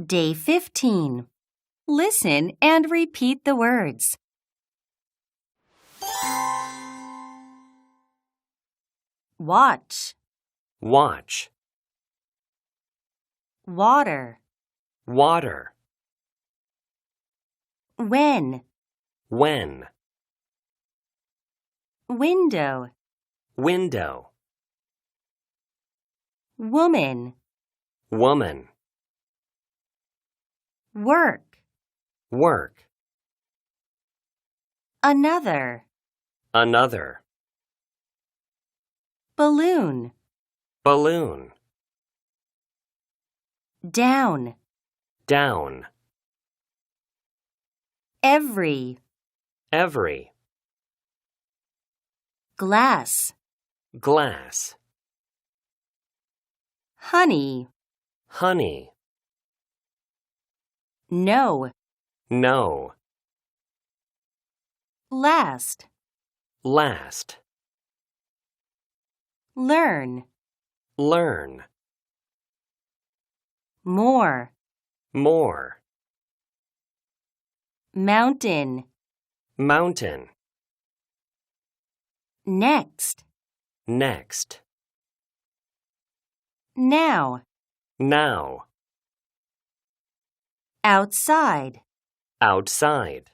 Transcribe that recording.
Day 15. Listen and repeat the words. Watch, watch, water, water, when, when, window, window, woman, woman, work, work, another, another, balloon, balloon, down, down, every, every, glass, glass, honey, honey, no, no, last, last, learn, learn, more, more, mountain, mountain, next, next, now, now, outside. outside,